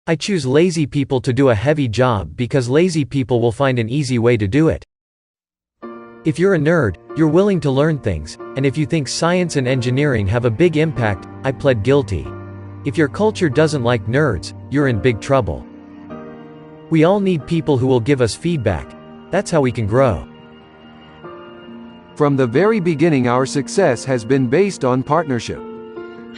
I choose lazy people to do a heavy job because lazy people will find an easy way to do it. If you're a nerd, you're willing to learn things, and if you think science and engineering have a big impact, I plead guilty. If your culture doesn't like nerds, you're in big trouble. We all need people who will give us feedback. That's how we can grow. From the very beginning, our success has been based on partnership.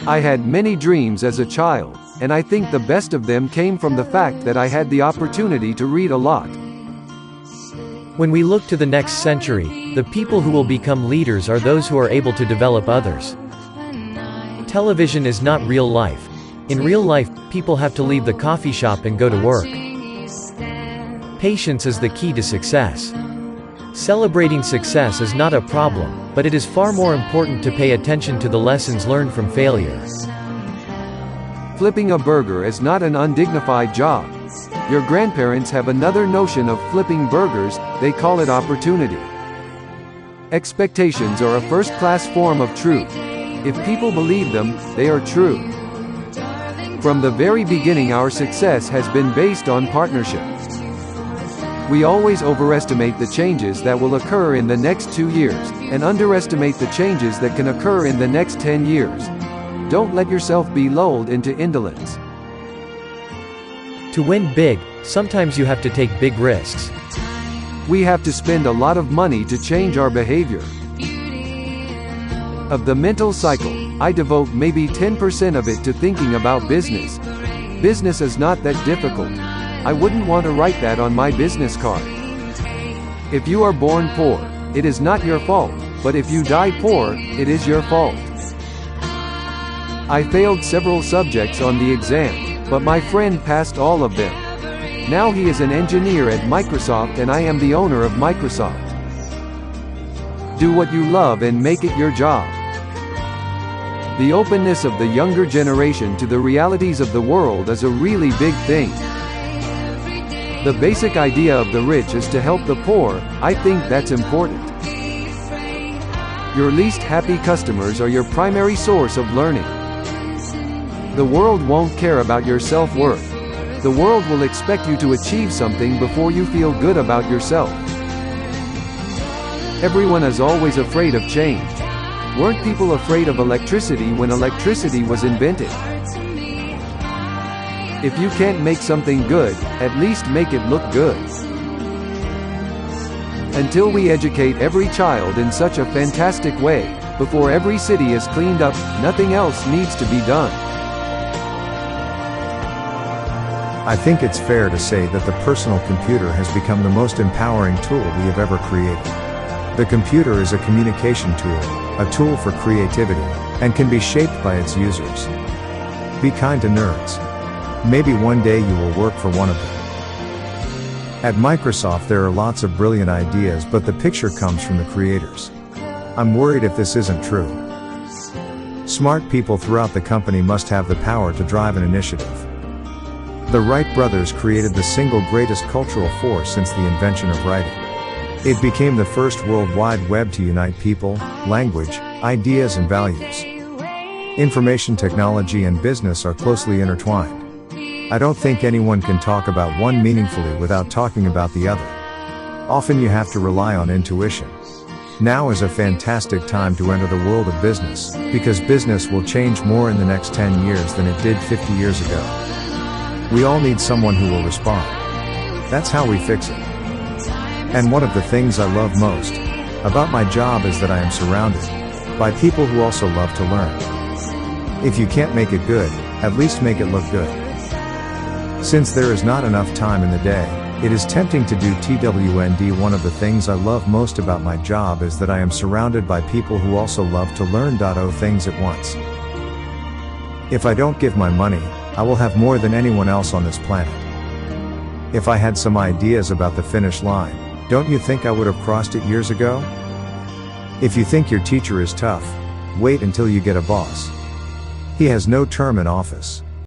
I had many dreams as a child, and I think the best of them came from the fact that I had the opportunity to read a lot. When we look to the next century, the people who will become leaders are those who are able to develop others. Television is not real life. In real life, people have to leave the coffee shop and go to work. Patience is the key to success. Celebrating success is not a problem, but it is far more important to pay attention to the lessons learned from failure. Flipping a burger is not an undignified job. Your grandparents have another notion of flipping burgers, they call it opportunity. Expectations are a first-class form of truth. If people believe them, they are true. From the very beginning, our success has been based on partnership. We always overestimate the changes that will occur in the next 2 years, and underestimate the changes that can occur in the next 10 years. Don't let yourself be lulled into indolence. To win big, sometimes you have to take big risks. We have to spend a lot of money to change our behavior. Of the mental cycle, I devote maybe 10% of it to thinking about business. Business is not that difficult. I wouldn't want to write that on my business card. If you are born poor, it is not your fault, but if you die poor, it is your fault. I failed several subjects on the exam, but my friend passed all of them. Now he is an engineer at Microsoft and I am the owner of Microsoft. Do what you love and make it your job. The openness of the younger generation to the realities of the world is a really big thing. The basic idea of the rich is to help the poor. I think that's important. Your least happy customers are your primary source of learning. The world won't care about your self-worth. The world will expect you to achieve something before you feel good about yourself. Everyone is always afraid of change. Weren't people afraid of electricity when electricity was invented? If you can't make something good, at least make it look good. Until we educate every child in such a fantastic way, before every city is cleaned up, nothing else needs to be done. I think it's fair to say that the personal computer has become the most empowering tool we have ever created. The computer is a communication tool, a tool for creativity, and can be shaped by its users. Be kind to nerds. Maybe one day you will work for one of them. At Microsoft there are lots of brilliant ideas, but the picture comes from the creators. I'm worried if this isn't true. Smart people throughout the company must have the power to drive an initiative. The Wright brothers created the single greatest cultural force since the invention of writing. It became the first World Wide Web to unite people, language, ideas and values. Information technology and business are closely intertwined. I don't think anyone can talk about one meaningfully without talking about the other. Often you have to rely on intuition. Now is a fantastic time to enter the world of business, because business will change more in the next 10 years than it did 50 years ago. We all need someone who will respond. That's how we fix it. And one of the things I love most about my job is that I am surrounded by people who also love to learn. If you can't make it good, at least make it look good. Since there is not enough time in the day, it is tempting to do TWND. One of the things I love most about my job is that I am surrounded by people who also love to learn. Things at once. If I don't give my money, I will have more than anyone else on this planet. If I had some ideas about the finish line, don't you think I would have crossed it years ago? If you think your teacher is tough, wait until you get a boss. He has no term in office.